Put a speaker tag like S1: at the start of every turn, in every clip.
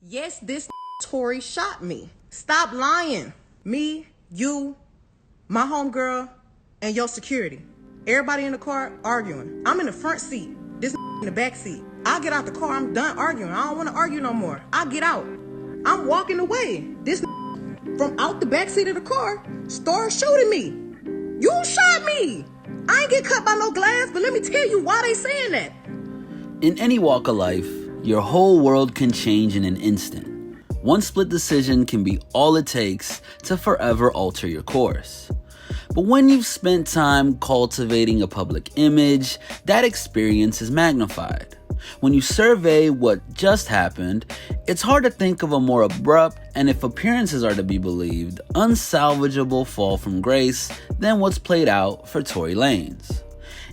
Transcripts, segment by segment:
S1: Yes, this Tory shot me. Stop lying. Me, you, my homegirl, and your security. Everybody in the car arguing. I'm in the front seat. This in the back seat. I get out the car. I'm done arguing. I don't want to argue no more. I get out. I'm walking away. This from out the back seat of the car started shooting me. You shot me. I ain't get cut by no glass, but let me tell you why they saying that.
S2: In any walk of life, your whole world can change in an instant. One split decision can be all it takes to forever alter your course. But when you've spent time cultivating a public image, that experience is magnified. When you survey what just happened, it's hard to think of a more abrupt, and if appearances are to be believed, unsalvageable fall from grace than what's played out for Tory Lanez.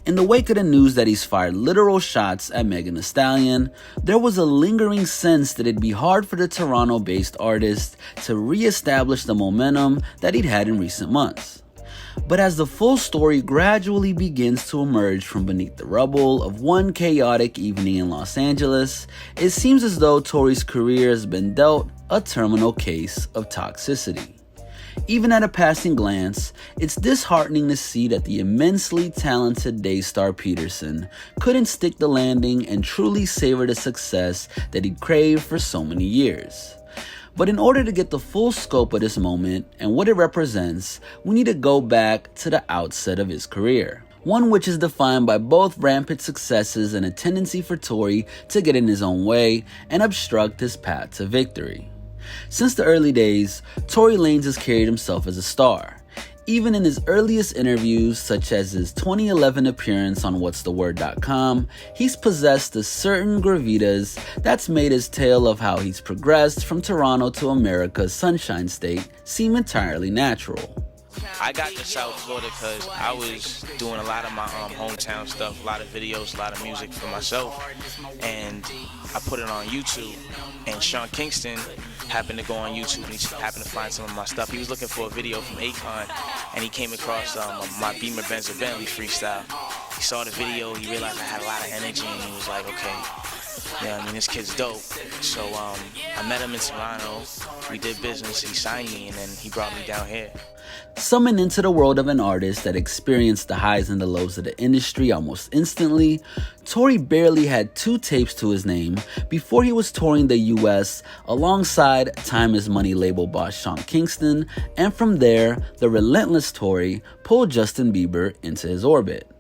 S2: In the wake of the news that he's fired literal shots at Megan Thee Stallion, there was a lingering sense that it'd be hard for the Toronto-based artist to re-establish the momentum that he'd had in recent months. But as the full story gradually begins to emerge from beneath the rubble of one chaotic evening in Los Angeles, it seems as though Tory's career has been dealt a terminal case of toxicity. Even at a passing glance, it's disheartening to see that the immensely talented Daystar Peterson couldn't stick the landing and truly savor the success that he'd craved for so many years. But in order to get the full scope of this moment and what it represents, we need to go back to the outset of his career. One which is defined by both rampant successes and a tendency for Tory to get in his own way and obstruct his path to victory. Since the early days, Tory Lanez has carried himself as a star. Even in his earliest interviews, such as his 2011 appearance on whatstheword.com, he's possessed a certain gravitas that's made his tale of how he's progressed from Toronto to America's Sunshine State seem entirely natural.
S3: I got to South Florida because I was doing a lot of my hometown stuff, a lot of videos, a lot of music for myself, and I put it on YouTube, and Sean Kingston happened to go on YouTube and he happened to find some of my stuff. He was looking for a video from Akon, and he came across my Beamer Benz or Bentley freestyle. He saw the video, he realized I had a lot of energy, and he was like, okay, yeah, I mean, this kid's dope. So I met him in Toronto, we did business, he signed me, and then he brought me down here.
S2: Summoned into the world of an artist that experienced the highs and the lows of the industry almost instantly, Tory barely had 2 tapes to his name before he was touring the US alongside Time Is Money label boss Sean Kingston, and from there, the relentless Tory pulled Justin Bieber into his orbit.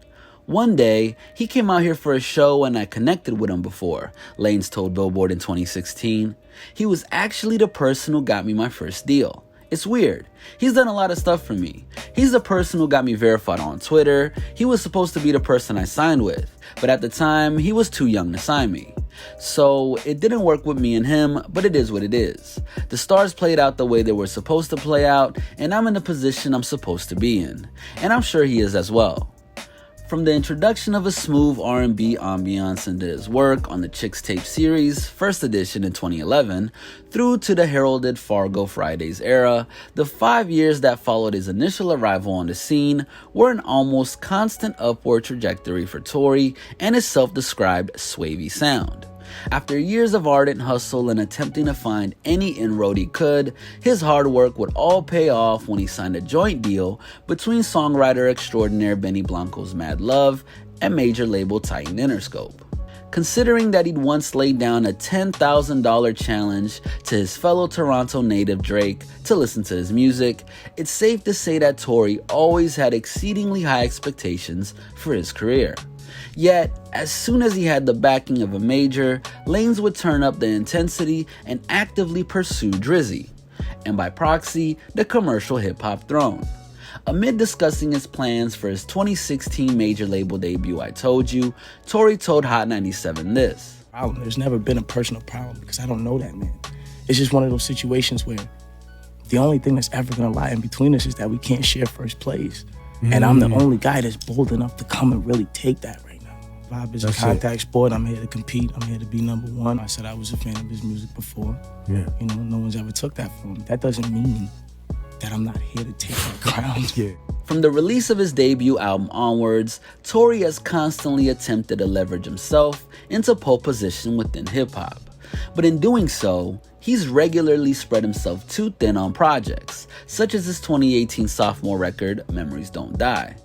S2: One day, he came out here for a show and I connected with him before, Lanez told Billboard in 2016. He was actually the person who got me my first deal. It's weird. He's done a lot of stuff for me. He's the person who got me verified on Twitter. He was supposed to be the person I signed with, but at the time, he was too young to sign me. So it didn't work with me and him, but it is what it is. The stars played out the way they were supposed to play out, and I'm in the position I'm supposed to be in. And I'm sure he is as well. From the introduction of a smooth R&B ambiance into his work on the Chicks Tape series, first edition in 2011, through to the heralded Fargo Fridays era, the 5 years that followed his initial arrival on the scene were an almost constant upward trajectory for Tory and his self-described swavy sound. After years of ardent hustle and attempting to find any inroad he could, his hard work would all pay off when he signed a joint deal between songwriter extraordinaire Benny Blanco's Mad Love and major label Titan Interscope. Considering that he'd once laid down a $10,000 challenge to his fellow Toronto native Drake to listen to his music, it's safe to say that Tory always had exceedingly high expectations for his career. Yet, as soon as he had the backing of a major, Lanez would turn up the intensity and actively pursue Drizzy, and by proxy, the commercial hip-hop throne. Amid discussing his plans for his 2016 major label debut, I Told You, Tory told Hot 97 this.
S4: There's never been a personal problem because I don't know that man. It's just one of those situations where the only thing that's ever gonna lie in between us is that we can't share first place. And I'm the only guy that's bold enough to come and really take that right now. Vibe is a contact sport. I'm here to compete. I'm here to be number one. I said I was a fan of his music before. Yeah. You know, no one's ever took that from me. That doesn't mean that I'm not here to take that crown.
S5: Yeah.
S2: From the release of his debut album onwards, Tory has constantly attempted to leverage himself into pole position within hip-hop. But in doing so, he's regularly spread himself too thin on projects, such as his 2018 sophomore record, Memories Don't Die.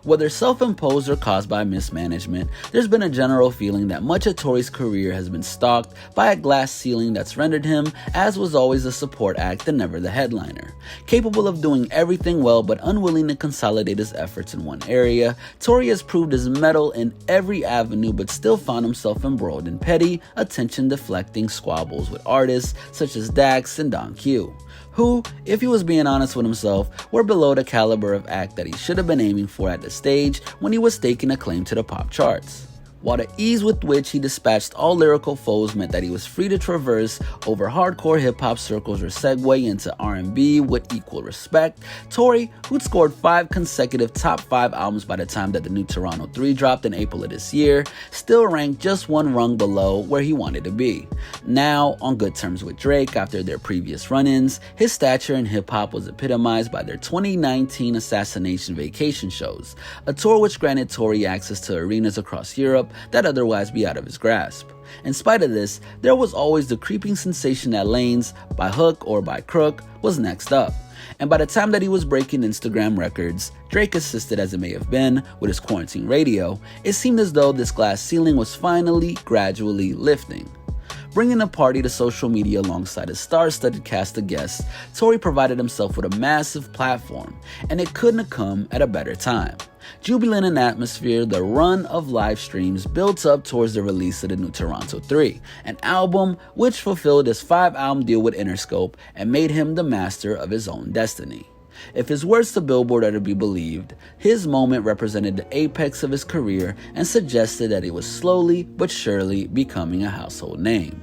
S2: Whether self-imposed or caused by mismanagement, there's been a general feeling that much of Tory's career has been stalked by a glass ceiling that's rendered him, as was always, a support act and never the headliner. Capable of doing everything well but unwilling to consolidate his efforts in one area, Tory has proved his mettle in every avenue but still found himself embroiled in petty, attention-deflecting squabbles with artists such as Dax and Don Q, who, if he was being honest with himself, were below the caliber of act that he should have been aiming for at the stage when he was staking a claim to the pop charts. While the ease with which he dispatched all lyrical foes meant that he was free to traverse over hardcore hip-hop circles or segue into R&B with equal respect, Tory, who'd scored 5 consecutive top 5 albums by the time that the new Toronto 3 dropped in April of this year, still ranked just one rung below where he wanted to be. Now, on good terms with Drake after their previous run-ins, his stature in hip-hop was epitomized by their 2019 Assassination Vacation shows, a tour which granted Tory access to arenas across Europe that otherwise be out of his grasp. In spite of this, there was always the creeping sensation that Lanez, by hook or by crook, was next up. And by the time that he was breaking Instagram records, Drake assisted as it may have been with his quarantine radio, it seemed as though this glass ceiling was finally, gradually lifting. Bringing the party to social media alongside a star-studded cast of guests, Tory provided himself with a massive platform, and it couldn't have come at a better time. Jubilant in atmosphere, the run of live streams built up towards the release of the new Toronto 3, an album which fulfilled his 5-album deal with Interscope and made him the master of his own destiny. If his words to Billboard are to be believed, his moment represented the apex of his career and suggested that he was slowly but surely becoming a household name.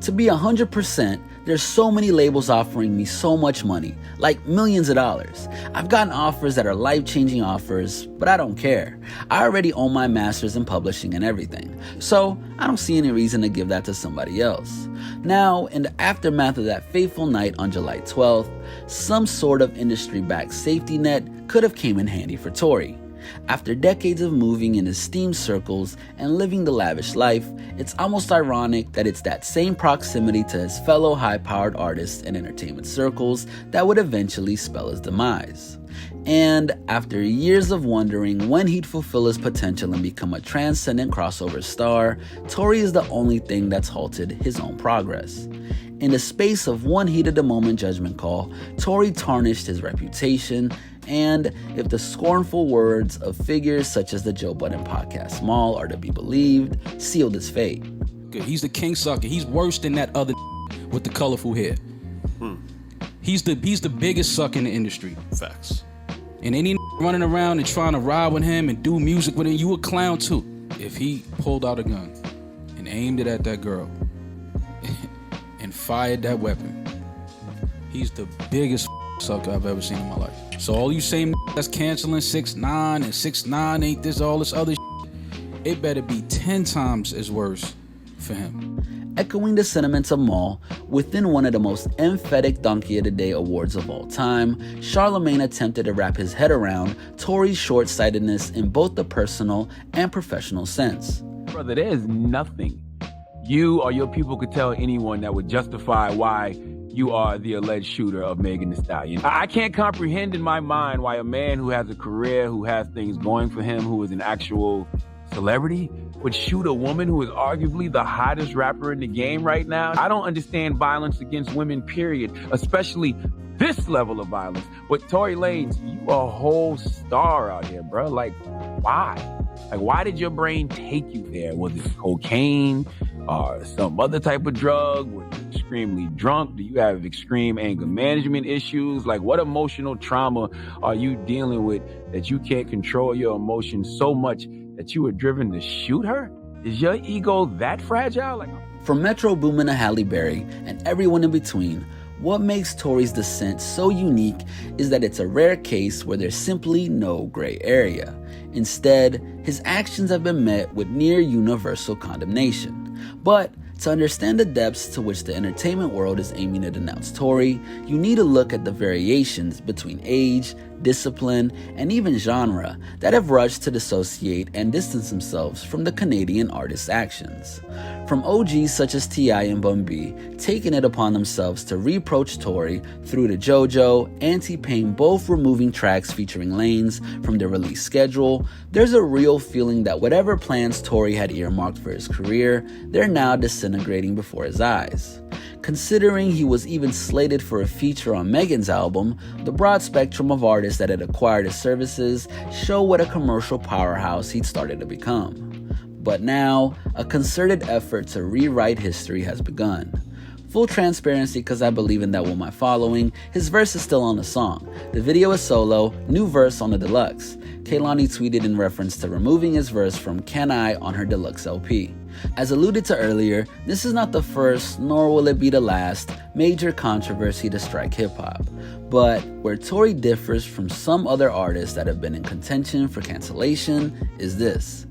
S2: To be 100%, there's so many labels offering me so much money, like millions of dollars. I've gotten offers that are life-changing offers, but I don't care. I already own my masters in publishing and everything, so I don't see any reason to give that to somebody else. Now, in the aftermath of that fateful night on July 12th, some sort of industry-backed safety net could have came in handy for Tory. After decades of moving in esteemed circles and living the lavish life, it's almost ironic that it's that same proximity to his fellow high-powered artists and entertainment circles that would eventually spell his demise. And after years of wondering when he'd fulfill his potential and become a transcendent crossover star, Tory is the only thing that's halted his own progress. In the space of one heat-of-the-moment judgment call, Tory tarnished his reputation, and if the scornful words of figures such as the Joe Budden podcast Small are to be believed, sealed his fate.
S5: He's the king sucker. He's worse than that other with the colorful hair. He's the biggest sucker in the industry.
S6: Facts.
S5: And any running around and trying to ride with him and do music with him, you a clown too. If he pulled out a gun and aimed it at that girl and fired that weapon, he's the biggest sucker I've ever seen in my life. So all you same that's canceling 6ix9ine and 6ix9ine ain't this all this other it better be 10 times as worse for him.
S2: Echoing the sentiments of Maul, within one of the most emphatic Donkey of the Day awards of all time, Charlemagne attempted to wrap his head around Tory's short-sightedness in both the personal and professional sense.
S7: Brother, there is nothing you or your people could tell anyone that would justify why you are the alleged shooter of Megan Thee Stallion. I can't comprehend in my mind why a man who has a career, who has things going for him, who is an actual celebrity, would shoot a woman who is arguably the hottest rapper in the game right now. I don't understand violence against women, period, especially this level of violence. But Tory Lanez, you a whole star out here, bro. Like, why? Like, why did your brain take you there? Was it cocaine or some other type of drug? Were you extremely drunk? Do you have extreme anger management issues? Like, what emotional trauma are you dealing with that you can't control your emotions so much that you were driven to shoot her? Is your ego that fragile?
S2: From Metro Boomin to Halle Berry and everyone in between, what makes Tory's descent so unique is that it's a rare case where there's simply no gray area. Instead, his actions have been met with near universal condemnation. But to understand the depths to which the entertainment world is aiming to denounce Tory, you need to look at the variations between age, discipline, and even genre that have rushed to dissociate and distance themselves from the Canadian artist's actions. From OGs such as T.I. and Bun B taking it upon themselves to reproach Tory, through to JoJo and T-Pain both removing tracks featuring Lanez from their release schedule, there's a real feeling that whatever plans Tory had earmarked for his career, they're now disintegrating before his eyes. Considering he was even slated for a feature on Megan's album, the broad spectrum of artists that had acquired his services show what a commercial powerhouse he'd started to become. But now, a concerted effort to rewrite history has begun. Full transparency, because I believe in that with my following, his verse is still on the song. The video is solo, new verse on the deluxe. Kehlani tweeted in reference to removing his verse from Can I on her deluxe LP. As alluded to earlier, this is not the first, nor will it be the last, major controversy to strike hip-hop. But where Tory differs from some other artists that have been in contention for cancellation is this.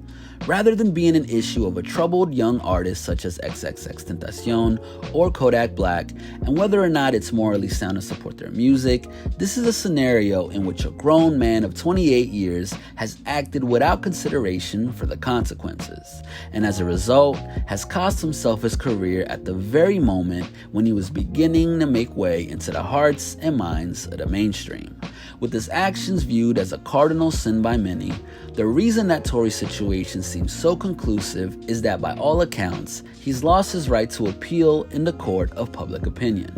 S2: Rather than being an issue of a troubled young artist such as XXXTentacion or Kodak Black, and whether or not it's morally sound to support their music, this is a scenario in which a grown man of 28 years has acted without consideration for the consequences, and as a result, has cost himself his career at the very moment when he was beginning to make way into the hearts and minds of the mainstream. With his actions viewed as a cardinal sin by many, the reason that Tory's situation seems so conclusive is that by all accounts, he's lost his right to appeal in the court of public opinion,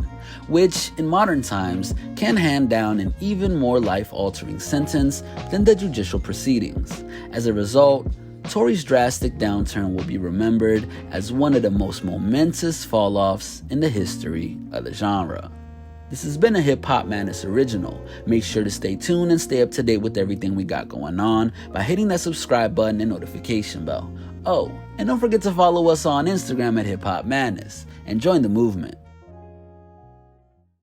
S2: which in modern times can hand down an even more life-altering sentence than the judicial proceedings. As a result, Tory's drastic downturn will be remembered as one of the most momentous fall-offs in the history of the genre. This has been a Hip Hop Madness original. Make sure to stay tuned and stay up to date with everything we got going on by hitting that subscribe button and notification bell. Oh, and don't forget to follow us on Instagram at HipHopMadness and join the movement.